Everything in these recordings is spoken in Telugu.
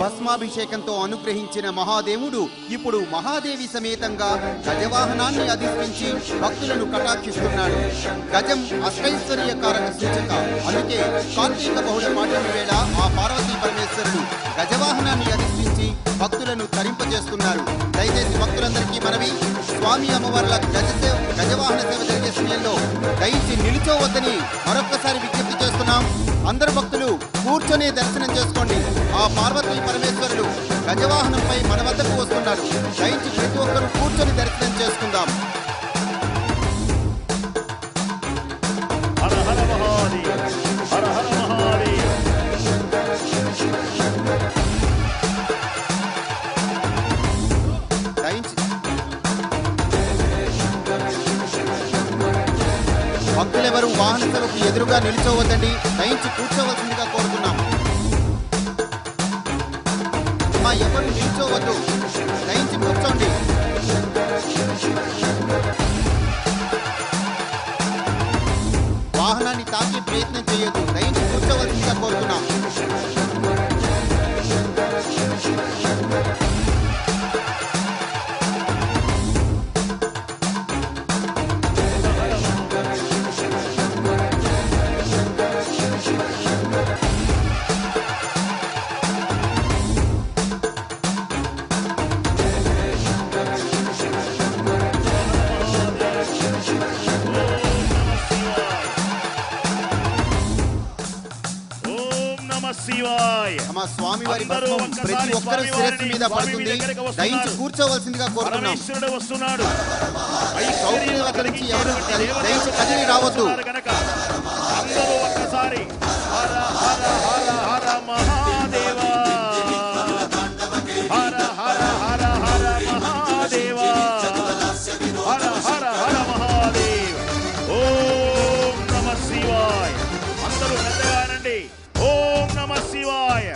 భస్మాభిషేకంతో అనుగ్రహించిన మహాదేవుడు ఇప్పుడు మహాదేవి సమేతంగా గజవాహనాన్ని అధిష్ఠించి భక్తులను కటాక్షిస్తున్నాడు. గజం అష్టైశ్వర్యకారక సూచక. అందుకే కార్తీక బహుళ పాఠ్యం వేళ ఆ పార్వతీ పరమేశ్వరుడు గజవాహనాన్ని అధిష్ఠించి భక్తులను తరింపజేస్తున్నారు. దయచేసి భక్తులందరికీ మనవి, స్వామి అమ్మవార్ల గజవాహన సేవ జరిగే సమయంలో దయచి నిలుచోవద్దని మరొక్కసారి విజ్ఞప్తి చేస్తున్నాం. అందరు భక్తులు కూర్చొని దర్శనం చేసుకోండి. ఆ పార్వతీ పరమేశ్వరుడు గజవాహనంపై మన వద్దకు వస్తున్నారు. దయచి ప్రతి ఒక్కరూ కూర్చొని దర్శనం చేసుకుందాం. హర హర మహాదేవ్, హర హర మహాదేవ్. భక్తులెవరూ వాహన సేవకు ఎదురుగా నిలిచోవద్దండి. దయించి కూర్చోవలసిందిగా కోరుతున్నాం. ఎవరు నిల్చోవద్దు, దయించి కూర్చోండి. వాహనాన్ని తాకే ప్రయత్నం చేయొద్దు, దయించి కూర్చోవలసిందిగా కోరుతున్నాం. స్వామి వారి భస్మం ప్రతి ఒక్కరి శిరస్సు మీద పడుతుంది. దయించి కూర్చోవలసిందిగా కోరుతున్నాం. వస్తున్నాడు. దయించి కదిలి రావద్దు. అందరూ ఒక్కసారి హర హర హర హర మహాదేవ, హర హర హర హర మహాదేవ, హర హర హర మహాదేవ్. ఓం నమః శివాయ. అందరూ పెద్దగానండి. ఓం నమః శివాయ.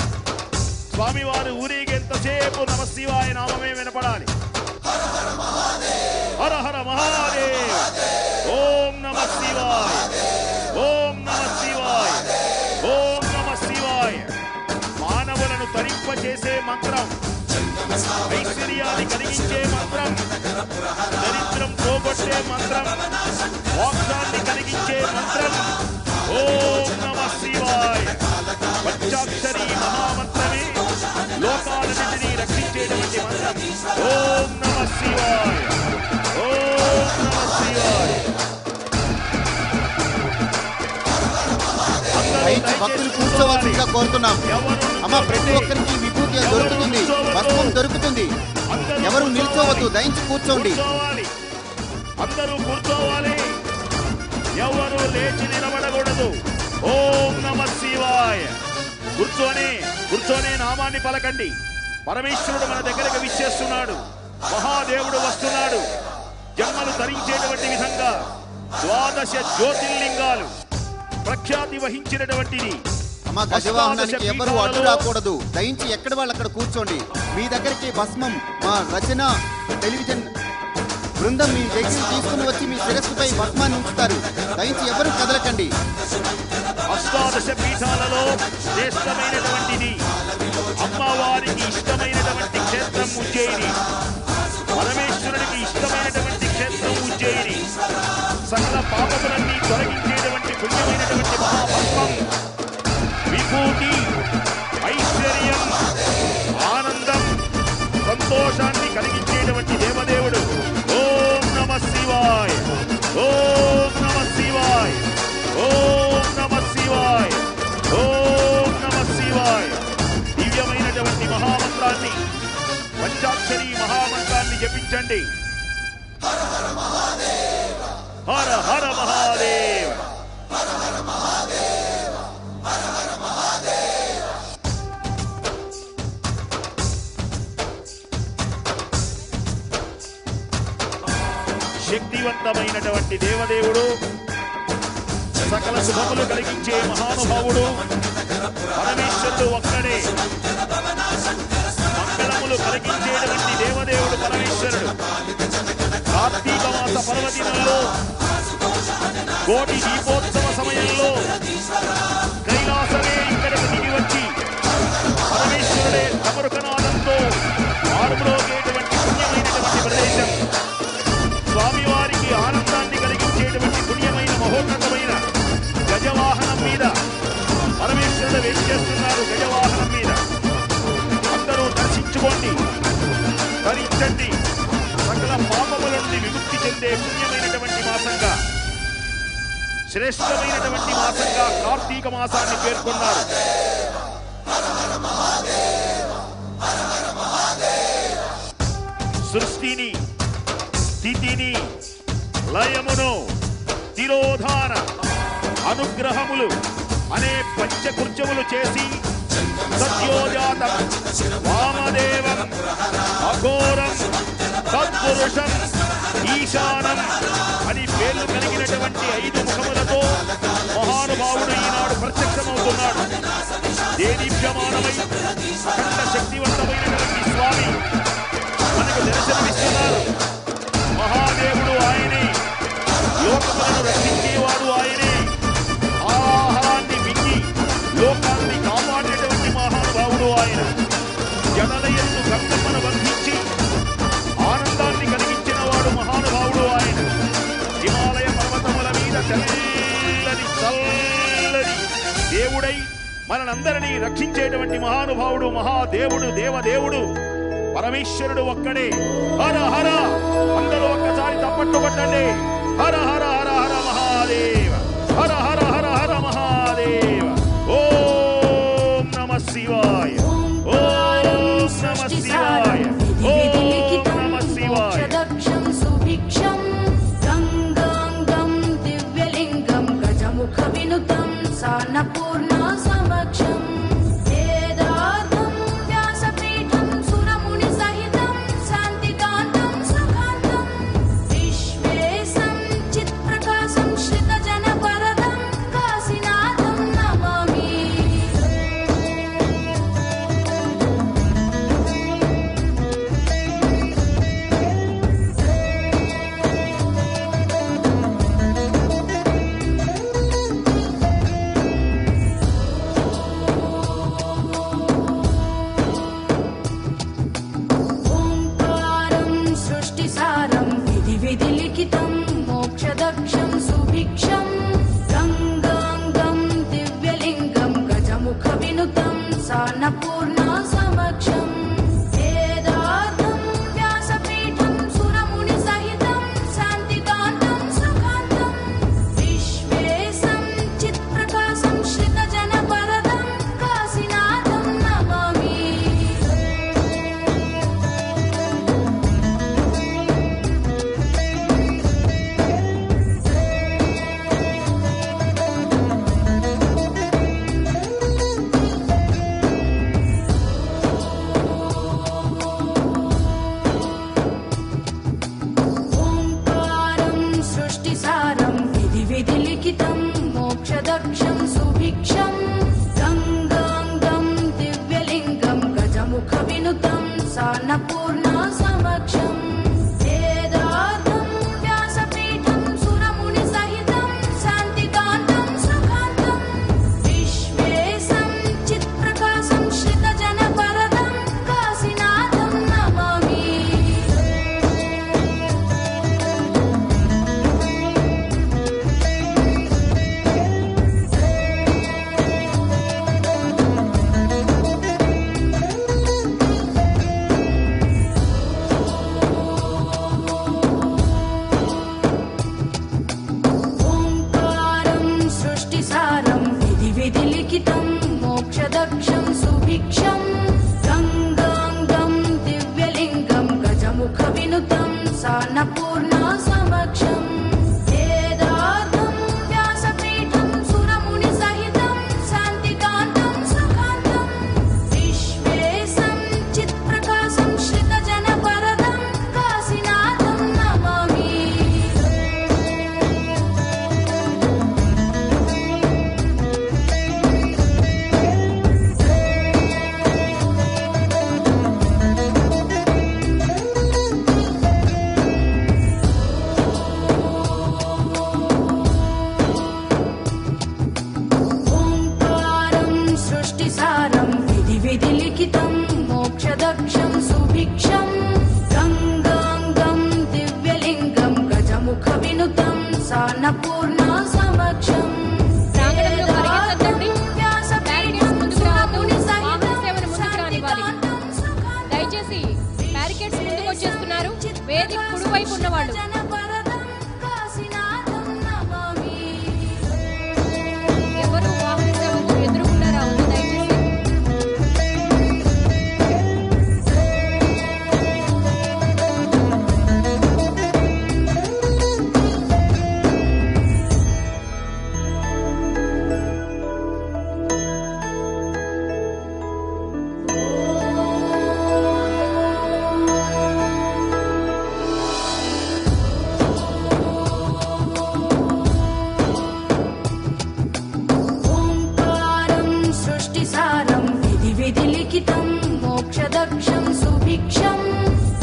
స్వామివారు ఊరేగేంతసేపు నమ శివాయ నామమే వినపడాలి. హర హర మహాదేవ్. ఓం నమ శివాయ, ఓం నమ శివాయ, ఓం నమ శివాయ. మానవులను తరింపచేసే మంత్రం, ఐశ్వర్యాన్ని కలిగించే మంత్రం, దరిద్రం పోగొట్టే మంత్రం, మోక్షాన్ని కలిగించే మంత్రం. ఓం నమ శివాయ. పంచాక్షరి మహామంత్రమే లోకాలన్నింటినీ రక్షించేటువంటి మంత్రం. ఓం నమ శివాయ, ఓం నమ శివాయ. భక్తులు కూర్చోవాల్సిందిగా కోరుతున్నాం. అమ్మ ప్రతి ఒక్కరికి విభూతి దొరుకుతుంది, భస్మం దొరుకుతుంది. ఎవరు నిల్చోవద్దు, దయించి కూర్చోండి. అందరూ కూర్చోవాలి, ఎవరు లేచి నిలబడకూడదు. ఓం నమ శివాయ. కూర్చొని నామాన్ని పలకండి. పరమేశ్వరుడు మన దగ్గరకు విచ్చేస్తున్నాడు. మహాదేవుడు వస్తున్నాడు. జన్మలు ధరించేటువంటి విధంగా 12 జ్యోతిర్లింగాలు ప్రఖ్యాతి వహించినటువంటిది. అమ్మ గజవాహనానికి ఎవరు అడ్డు రాకూడదు. దయించి ఎక్కడ వాళ్ళు అక్కడ కూర్చోండి. మీ దగ్గరికి భస్మం మా రచన టెలివిజన్ బృందం మీ దగ్గర తీసుకుని వచ్చి మీ శిరస్సుపై భస్మాన్ని ఉంచుతారు. దయించి ఎవరు కదలకండి. 18 పీఠాలలో శ్రేష్టమైనటువంటిది, అమ్మవారికి ఇష్టమైనటువంటి క్షేత్రం ఉజ్జయిని. పరమేశ్వరుడికి ఇష్టమైనటువంటి క్షేత్రం ఉజ్జయిని. సకల పాపములన్నీ తొలగించేటువంటి పుణ్యమైనటువంటి మహాభస్మం, విభూతి, ఐశ్వర్యం, ఆనందం, సంతోషాన్ని కలిగించేటువంటి దేవదేవుడు. ఓం నమ శివాయ, ఓం నమ శివాయ, ఓం నమ శివాయ, ఓం నమ శివాయ. దివ్యమైనటువంటి మహామంత్రాన్ని, పంచాక్షరి మహామంత్రాన్ని జపించండి. హర హర మహాదేవ, హర హర మహాదేవ, హర హర మహాదేవ, హర హర మహాదేవ. శక్తివంతమైనటువంటి దేవదేవుడు, సకల శుభములు కలిగించే మహానుభావుడు పరమేశ్వరుడు ఒక్కడే. మంగళములు కలిగించేటువంటి దేవదేవుడు పరమేశ్వరుడు. కార్తీక మాస పర్వదినంలో, కోటి దీపోత్సవ సమయంలో కైలాసమే ఇక్కడికి దిగి వచ్చి పరమేశ్వరుడే రక్షించండి. సకల పాపముల నుండి విముక్తి చెందే పుణ్యమైనటువంటి మాసంగా, శ్రేష్టమైనటువంటి మాసంగా కార్తీక మాసాన్ని పేర్కొన్నారు. సృష్టిని, స్థితిని, లయమును, తిరోధాన, అనుగ్రహములు అనే పంచకృత్యములు చేసి సత్యోజాతం, వామదేవం, అఘోరం, తత్పురుషం, ఈశానం అని పేర్లు కలిగినటువంటి 5 ముఖములతో మహానుభావుడు ఈనాడు ప్రత్యక్షమవుతున్నాడు. దేదీప్యమానమై అఖండ శక్తివంతమైనటువంటి స్వామి మనకు దర్శనమిస్తున్నారు. మహాదేవుడు ఆయనే, లోకములను రక్షించేవాడు ఆయనే, ఆహారాన్ని మింగి లోకాన్ని కాపాడేటువంటి మహానుభావుడు ఆయన. జడలయందు గంగమ్మను బంధించి ఆనందాన్ని కలిగించిన వాడు మహానుభావుడు ఆయన. హిమాలయ పర్వతముల మీద చల్లని చల్లని దేవుడై మనందరినీ రక్షించేటువంటి మహానుభావుడు, మహాదేవుడు, దేవదేవుడు, పరమేశ్వరుడు ఒక్కడే. హర హర, అందరూ ఒక్కసారి తప్పట్టు కొట్టండి. హర హర హర హర మహాదేవ, హర హర హర హర మహాదేవ. ఓం నమః శివాయ, ఓం నమః శివాయ, ఓం నమః శివాయ. దక్షం సుభిక్షం గంగాంగం దివ్యలింగం గజముఖ వినుతం సాన్నపూర్ణ సమక్షం వేదార్థం వ్యాసపీఠం సురముని సహితం శాంతికాంతం సుఖాంతం విశ్వేశం చిత్ప్రకాశం శ్రితజన వరదం కాశీనాథం నమామి. ఓంకారం సృష్టిసారం విధి లిఖితం మోక్షదక్షం సుభిక్షం గంగాంగం దివ్యలింగం గజముఖ వినుతం సాన్నపూర్ణ సమక్షం వేదార్థం వ్యాసపీఠం సురముని సహితం శాంతికాంతం సుఖాంతం విశ్వేశం చిత్ప్రకాశం శ్రితజన వరదం కాశీనాథం నమామి. ఓంకారం సృష్టిసారం విధి లిఖితం మోక్షదక్షం సుభిక్షం గంగాంగం దివ్యలింగం గజముఖ వినుతం సాన్నపూర్ణ సమక్షం వేదార్థం వ్యాసపీఠం సురముని సహితం శాంతికాంతం సుఖాంతం విశ్వేశం చిత్ప్రకాశం శ్రితజన వరదం కాశీనాథం నమామి. కుడివైపు ఉన్నవాళ్ళు ఎవరు వాహన సేవకు ఎదురుకుండా రావద్దు దయచేసి. ఓంకారం సృష్టిసారం విధి విధిలిఖితం మోక్షదక్షం సుభిక్షం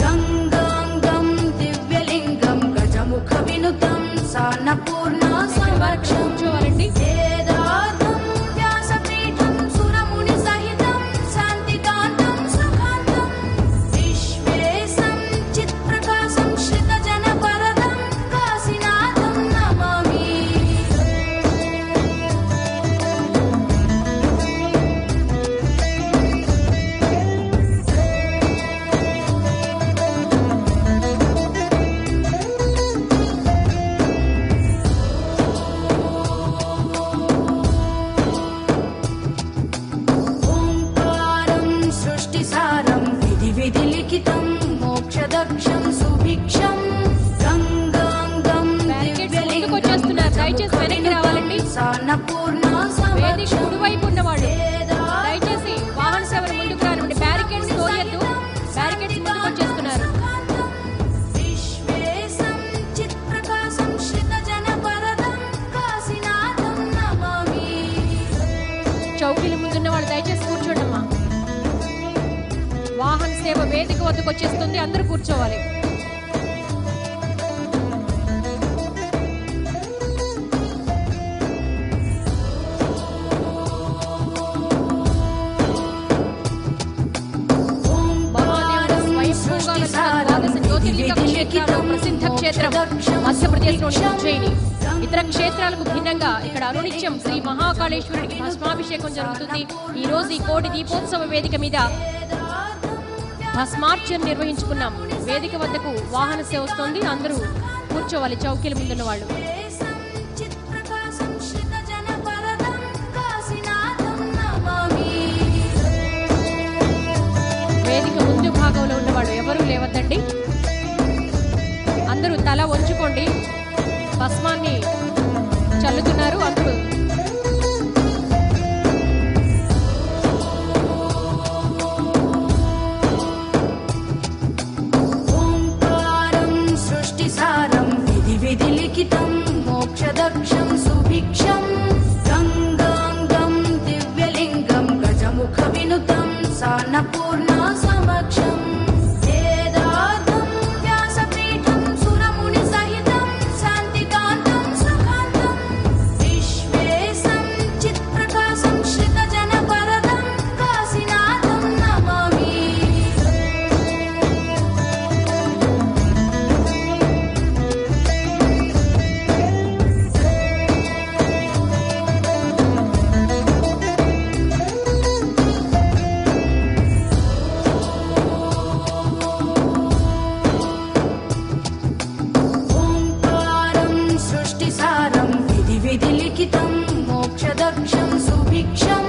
గంగాంగం దివ్యలింగం గజముఖ వినుతం సాన్నపూర్ణ సమక్షం కూర్చోవాలండి. వేదార్థం వ్యాసపీఠం సురముని సహితం శాంతికాంతం సుఖాంతం విశ్వేశం చిత్ప్రకాశం శ్రితజనపరదం కాశీనాథం నమామి. ఓంకారం సృష్టిసారం విధి విధిలిఖితం మోక్షదక్షం సుభిక్షం గంగాంగం బ్యారికేడ్స్ ముందుకు వచ్చేస్తున్నారు. దయచేసి వెనక్కి రావాలండి. సాన్నపూర్ణ వేదిక కుడివైపు ఉన్నవాళ్ళు దయచేసి వాహన సేవలు ముందుకు రానివ్వండి. బ్యారికేడ్స్ తోయద్దు. బ్యారికేడ్స్ ముందుకు వచ్చేస్తున్నారు. విశ్వేశం చిత్ప్రకాశం శ్రితజనపరదం కాశీనాథం నమామి. చౌకీల ముందున్న వాళ్ళు దయచేసి కూర్చోండమ్మా. వాహన సేవ వేదిక వద్దకు వచ్చేస్తుంది. అందరూ కూర్చోవాలి. మహాదేవుడు స్వయంభూగా వెలిసిన ద్వాదశ జ్యోతిర్లింగ క్షేత్రాల్లో ప్రసిద్ధ క్షేత్రం మధ్యప్రదేశ్లోని ఉజ్జయిని. ఇతర క్షేత్రాలకు భిన్నంగా ఇక్కడ అనునిత్యం శ్రీ మహాకాళేశ్వరుడికి భస్మాభిషేకం జరుగుతుంది. ఈ రోజు ఈ కోటి దీపోత్సవ వేదిక మీద భస్మార్చన నిర్వహించుకున్నాం. వేదిక వద్దకు వాహన సేవ వస్తుంది. అందరూ కూర్చోవాలి చౌకీల ముందున్న వాళ్ళు. చిత్ప్రకాశం శ్రితజనపరదం కాశీనాథం నమామి. వేదిక ముందు భాగంలో ఉన్నవాళ్ళు ఎవరూ లేవద్దండి. అందరూ తల వంచుకోండి. భస్మాన్ని చల్లుతున్నారు అందరూ. ఓంకారం సృష్టిసారం విధి విధిలిఖితం మోక్షదక్షం సుభిక్షం గంగాంగం దివ్యలింగం గజముఖ వినుతం సాన్నపూర్ణ సమక్షం వేదార్థం వ్యాసపీఠం సురముని సహితం శాంతికాంతం సుఖాంతం విశ్వేశం చిత్ప్రకాశం శ్రితజనపరదం కాశీనాథం నమామి. ఓంకారం సృష్టిసారం విధి విధిలిఖితం మోక్షదక్షం సుభిక్షం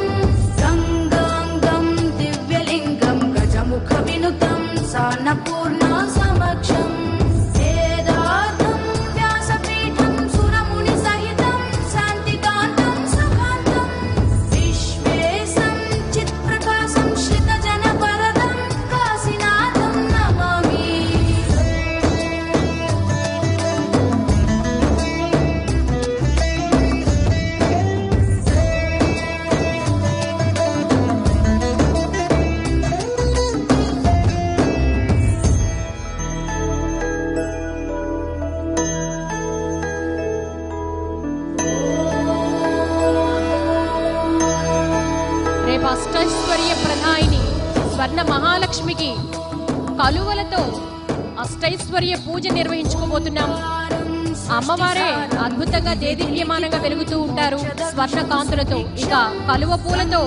గంగాంగం దివ్యలింగం గజముఖ వినుతం సాన్నపూర్ణ సమక్షం వేదార్థం వ్యాసపీఠం సురముని సహితం శాంతికాంతం సుఖాంతం విశ్వేశం చిత్ప్రకాశం శ్రితజనపరదం కాశీనాథం నమామి. రేపు అష్టైశ్వర్య ప్రధాయిని స్వర్ణ మహాలక్ష్మికి కలువలతో అష్టైశ్వర్య పూజ నిర్వహించుకోబోతున్నాం. అమ్మవారే అద్భుతంగా దేదీప్యమానంగా వెలుగుతూ ఉంటారు స్వర్ణ కాంతులతో. ఇక కలువ పూలతో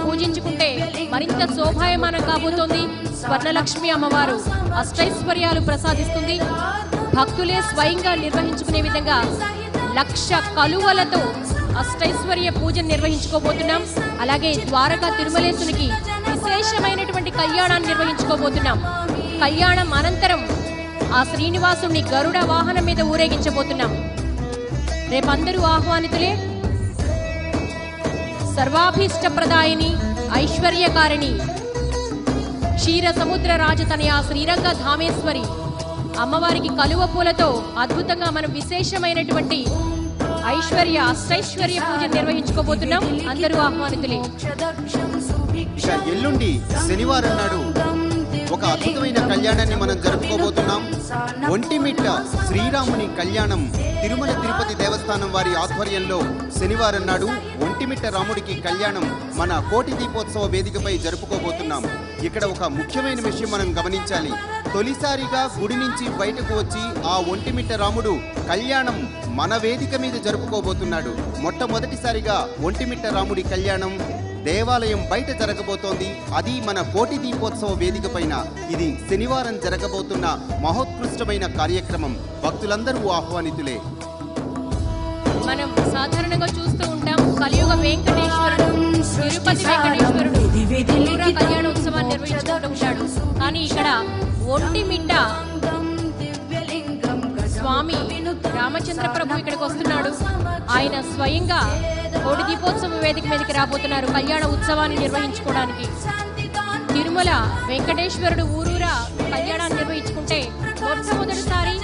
పూజించుకుంటే మరింత శోభాయమానం కాబోతోంది. స్వర్ణలక్ష్మి అమ్మవారు అష్టైశ్వర్యాలు ప్రసాదిస్తుంది. భక్తులే స్వయంగా నిర్వహించుకునే విధంగా 1,00,000 కలువలతో అష్టైశ్వర్య పూజను నిర్వహించుకోబోతున్నాం. అలాగే ద్వారకా తిరుమలేశునికి విశేషమైనటువంటి కళ్యాణాన్ని నిర్వహించుకోబోతున్నాం. కళ్యాణం అనంతరం ఆ శ్రీనివాసుని గరుడ వాహనం మీద ఊరేగించబోతున్నాం. రేపందరూ ఆహ్వానితులే. సర్వాభీష్టప్రదాయిని ఐశ్వర్యకారిణి క్షీర సముద్ర రాజతనయ శ్రీరంగ ధామేశ్వరి అమ్మవారికి కలువ పూలతో అద్భుతంగా మనం విశేషమైనటువంటి అష్టైశ్వర్య పూజ నిర్వహించుకోబోతున్నాం. అందరూ ఆహ్వానితులే. ఇక ఎల్లుండి శనివారం నాడు ఒక అద్భుతమైన కళ్యాణాన్ని మనం జరుపుకోబోతున్నాం. ఒంటిమిట్ట శ్రీరాముని కళ్యాణం తిరుమల తిరుపతి దేవస్థానం వారి ఆధ్వర్యంలో శనివారం నాడు ఒంటిమిట్ట రాముడికి కళ్యాణం మన కోటి దీపోత్సవ వేదికపై జరుపుకోబోతున్నాం. ఇక్కడ ఒక ముఖ్యమైన విషయం మనం గమనించాలి. తొలిసారిగా గుడి నుంచి బయటకు వచ్చి ఆ ఒంటిమిట్ట రాముడు కళ్యాణం మన వేదిక మీద జరుపుకోబోతున్నాడు. మొట్టమొదటిసారిగా ఒంటిమిట్ట రాముడి కళ్యాణం దేవాలయం బయట జరగబోతోంది. అది మన కోటి దీపోత్సవ వేదిక పైన. ఇది శనివారం జరగబోతున్న మహోత్కృష్టమైన కార్యక్రమం. భక్తులందరూ ఆహ్వానితులే. మనం సాధారణంగా చూస్తూ ఉంటాం కలియుగ వెంకటేశ్వరుడు తిరుపతి వెంకటేశ్వరుడు ఊరా కళ్యాణ ఉత్సవాన్ని నిర్వహించుకుంటూ ఉంటాడు. కానీ ఇక్కడ ఒంటిమిట్ట స్వామి రామచంద్ర ప్రభు ఇక్కడికి వస్తున్నాడు. ఆయన స్వయంగా కోటి దీపోత్సవ వేదిక మీదకి రాబోతున్నారు కళ్యాణ ఉత్సవాన్ని నిర్వహించుకోవడానికి. తిరుమల వెంకటేశ్వరుడు ఊరూరా కళ్యాణాన్ని నిర్వహించుకుంటే మొట్టమొదటిసారి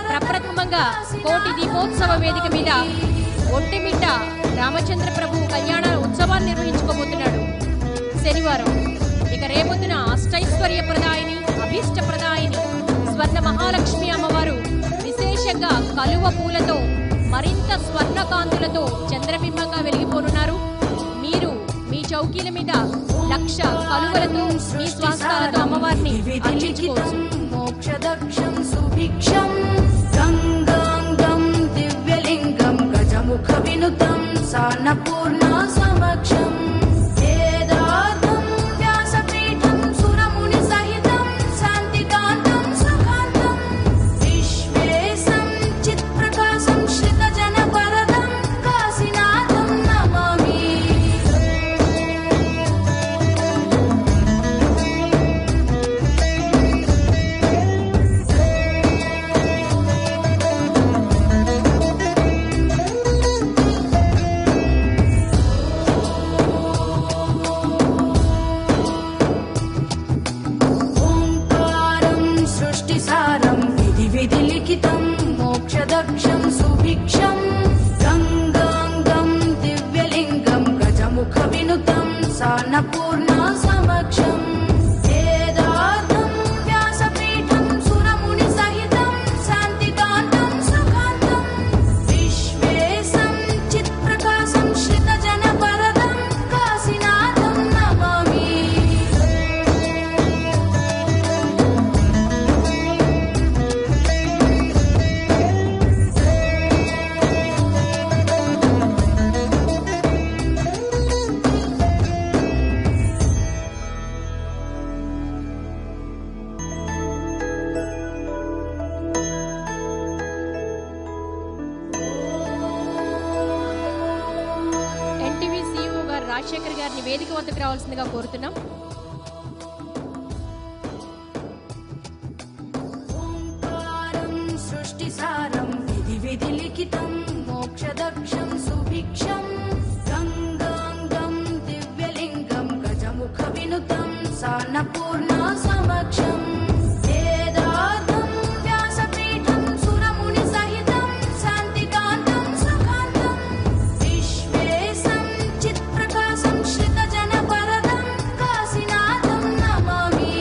ప్రప్రథమంగా కోటి దీపోత్సవ వేదిక మీద ఒంటిమిట్ట రామచంద్ర ప్రభు కళ్యాణ ఉత్సవాన్ని నిర్వహించుకోబోతున్నాడు శనివారం. ఇక రేపొద్దున అష్టైశ్వర్య ప్రదాయిని అభీష్ట ప్రదాయిని స్వర్ణ మహాలక్ష్మి అమ్మవారు విశేషంగా కలువ పూలతో మరింత స్వర్ణకాంతులతో చంద్రబింబంగా వెలిగిపోనున్నారు. మీరు మీ చౌకీల మీద 1,00,000 కలువలతో మీ స్వాస్థాలతో అమ్మవారిని అర్చించుకోవచ్చు. మోక్షదక్షం సుభిక్షం గంగాంగం దివ్యలింగం గజముఖ వినుతం సాన్నపూర్ణ సమక్షం వేదార్థం వ్యాసపీఠం సురముని సహితం శాంతికాంతం సుఖాంతం విశ్వేశం చిత్ప్రకాశం శ్రితజన వరదం కాశీనాథం నమామి. ఓంకారం సృష్టిసారం విధి లిఖితం మోక్షదక్షం సుభిక్షం గంగాంగం దివ్యలింగం గజముఖ వినుతం సాన్నపూర్ణ సమక్షం వేదార్థం వ్యాసపీఠం సురముని సహితం శాంతికాంతం సుఖాంతం విశ్వేశం చిత్ప్రకాశం శ్రితజన వరదం కాశీనాథం నమామి. ఎన్టీవీ సీఈఓ గారు రాజశేఖర్ గారిని వేదిక వద్దకు రావాల్సిందిగా కోరుతున్నాం. ఓంకారం సృష్టిసారం విధి లిఖితం మోక్షదక్షం సుభిక్షం గంగాంగం దివ్యలింగం గజముఖ వినుతం సాన్నపూర్ణ సమక్షం వేదార్థం వ్యాసపీఠం సురముని సహితం శాంతికాంతం సుఖాంతం విశ్వేశం చిత్ప్రకాశం శ్రితజన వరదం కాశీనాథం నమామి.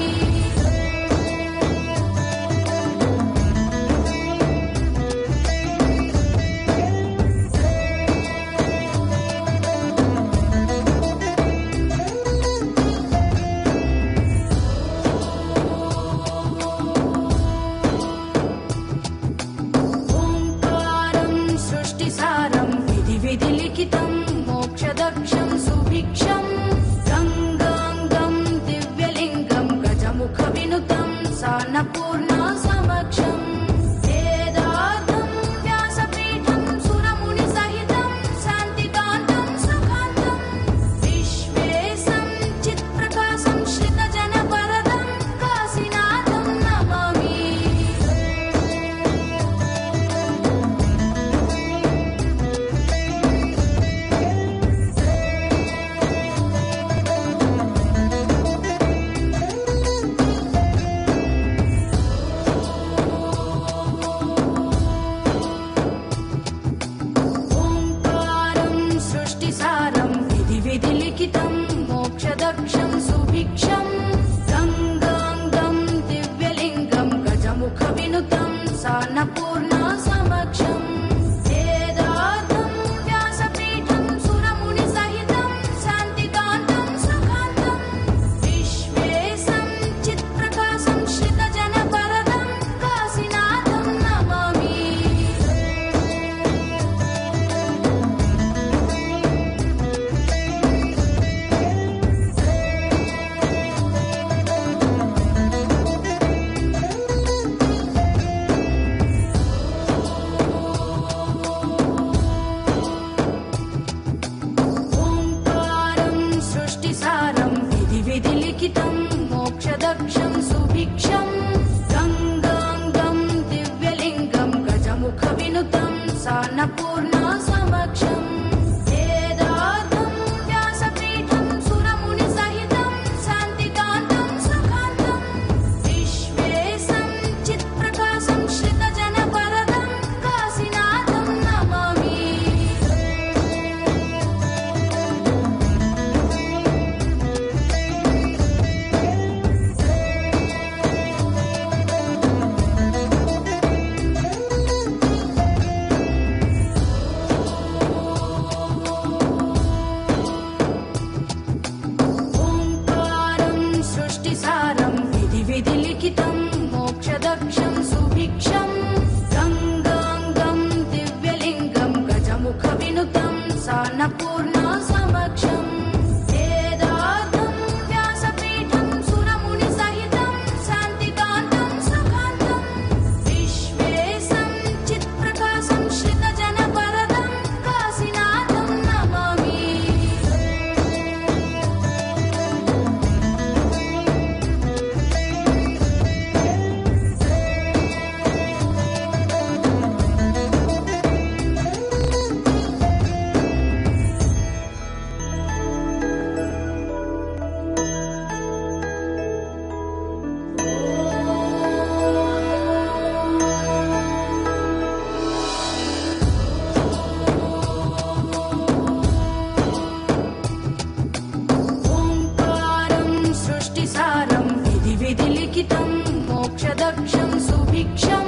दिव्यलिखितं मोक्षदक्षं सुभिक्षं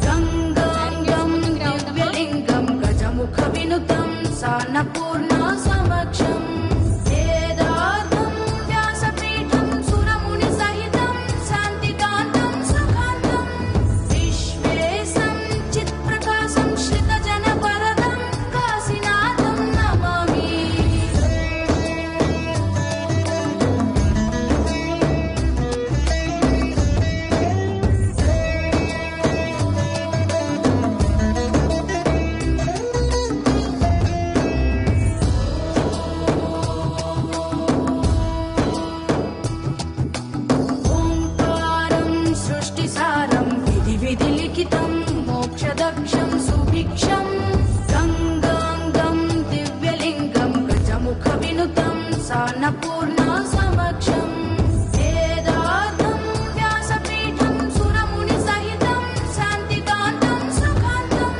गङ्गाङ्गं दिव्यलिङ्गं गजमुखविनुतं सान्नपूर्णा समक्षम् वेदार्थं व्यासपीठं सुरमुनिसहितं शान्तिकान्तं सुखान्तं विश्वेशं चित्प्रकाशं श्रितजनवरदं काशीनाथं नमामि। ओङ्कारं सृष्टिसारं विधिलिखितं मोक्षदक्षं सुभिक्षं गङ्गाङ्गं दिव्यलिङ्गं गजमुखविनुतं सान्नपूर्णा समक्षम् वेदार्थं व्यासपीठं सुरमुनिसहितं शान्तिकान्तं सुखान्तं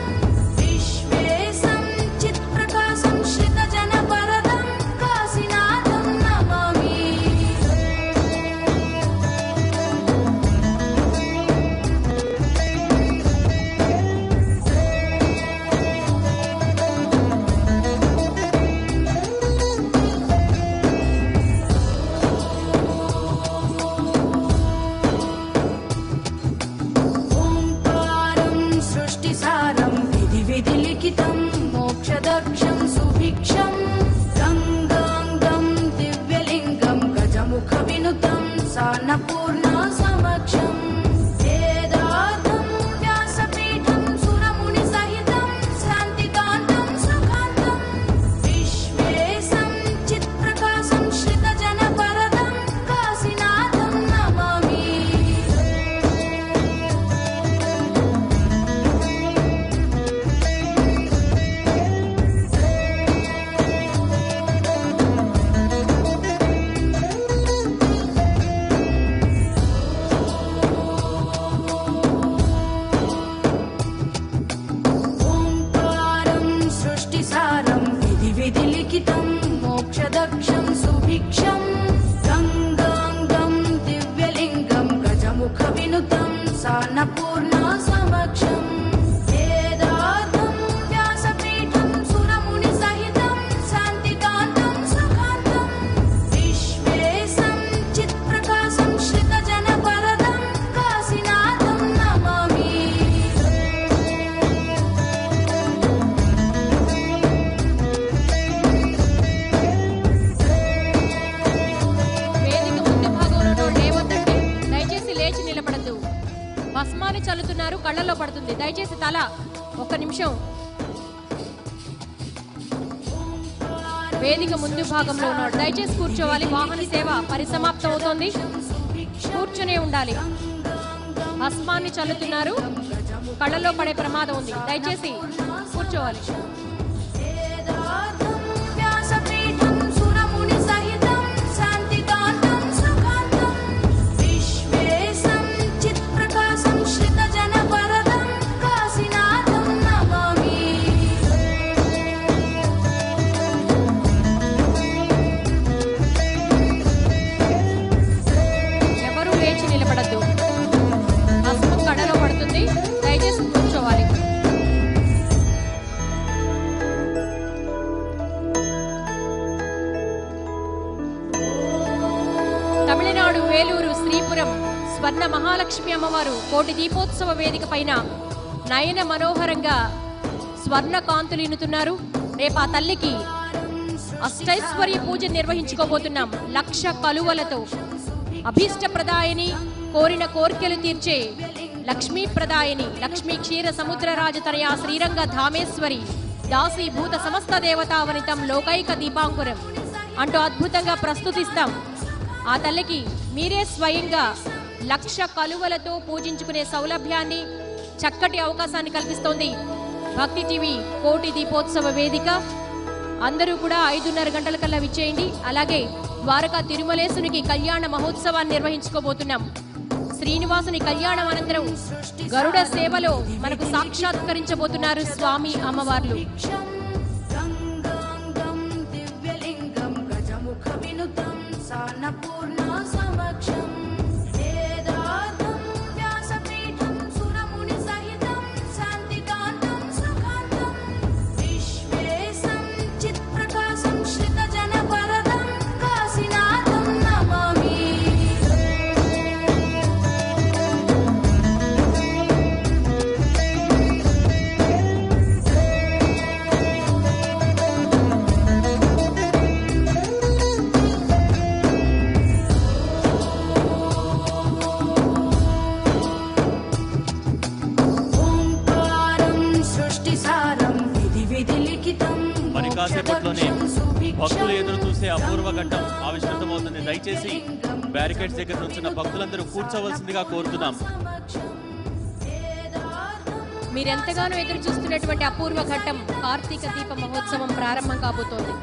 विश्वेशं चित्प्रकाशं श्रितजनवरदं काशीनाथं नमामि। ओङ्कारं सृष्टिसारं विधिलिखितं मोक्षदक्षं सुभिक्षं गङ्गाङ्गं दिव्यलिङ्गं गजमुखविनुतं सान्नपूर्णा समक्षम् वेदार्थं व्यासपीठं सुरमुनिसहितं शान्तिकान्तं सुखान्तं विश्वेशं चित्प्रकाशं श्रितजनवरदं काशीनाथं नमामि। ओङ्कारं सृष्टिसारं विधिलिखितं मोक्षदक्षं सुभिक्षं गङ्गाङ्गं दिव्यलिङ्गं गजमुखविनुतं सान्नपूर्णा समक्षम् वेदार्थं व्यासपीठं सुरमुनिसहितं शान्तिकान्तं सुखान्तं विश्वेशं चित्प्रकाशं श्रितजनवरदं काशीनाथं नमामि। వేదిక ముందు భాగంలో లేవద్దండి, దయచేసి లేచి నిలబడద్దు. భస్మాన్ని చల్లుతున్నారు, కళ్ళల్లో పడుతుంది. దయచేసి తల ఒక్క నిమిషం. వేదిక ముందు భాగంలో ఉన్నాడు, దయచేసి కూర్చోవాలి. వాహన సేవ పరిసమాప్తం అవుతోంది, కూర్చునే ఉండాలి. భస్మాన్ని చల్లుతున్నారు, కళ్ళల్లో పడే ప్రమాదం ఉంది. దయచేసి కూర్చోవాలి. वेदार्थं व्यासपीठं सुरमुनिसहितं शान्तिकान्तं सुखान्तं विश्वेशं चित्प्रकाशं श्रितजनवरदं काशीनाथं नमामि। ఎవరూ లేచి నిలబడద్దు. భస్మం కళ్ళలో పడుతుంది, దయచేసి కూర్చోవాలి. తమిళనాడు వేలూరు శ్రీపురం స్వర్ణ మహాలక్ష్మి అమ్మవారు కోటి దీపోత్సవ వేదిక పైన నయన మనోహరంగా స్వర్ణ కాంతులినుతున్నారు. రేపు ఆ తల్లికి అష్టైశ్వర్య పూజ నిర్వహించుకోబోతున్నాం. 1,00,000 కలువలతో అభీష్ట ప్రదాయని, కోరిన కోర్కెలు తీర్చే లక్ష్మీ ప్రదాయని, లక్ష్మీ క్షీర సముద్ర రాజతనయ శ్రీరంగ ధామేశ్వరి దాసీభూత సమస్త దేవతావనితం లోకైక దీపాంకురం అంటూ అద్భుతంగా ప్రస్తుతిస్తాం. ఆ తల్లికి మీరే స్వయంగా 1,00,000 కలువలతో పూజించుకునే సౌలభ్యాన్ని, చక్కటి అవకాశాన్ని కల్పిస్తోంది భక్తి టీవీ కోటి దీపోత్సవ వేదిక. అందరూ కూడా 5:30 గంటల కల్లా విచ్చేయండి. అలాగే ద్వారకా తిరుమలేశునికి కళ్యాణ మహోత్సవాన్ని నిర్వహించుకోబోతున్నాం. శ్రీనివాసుని కళ్యాణం అనంతరం గరుడ సేవలో మనకు సాక్షాత్కరించబోతున్నారు స్వామి అమ్మవార్లు. వేదార్థం కాసేపట్లోనే భక్తులు ఎదురు చూసే అపూర్వ ఘట్టం ఆవిష్కృతమవుతుంది. దయచేసి బ్యారికేడ్స్ దగ్గర నుంచిన భక్తులందరూ కూర్చోవలసిందిగా కోరుతున్నాం. మీరెంతగానో ఎదురు చూస్తున్నటువంటి అపూర్వ ఘట్టం కార్తీక దీప మహోత్సవం ప్రారంభం కాబోతోంది.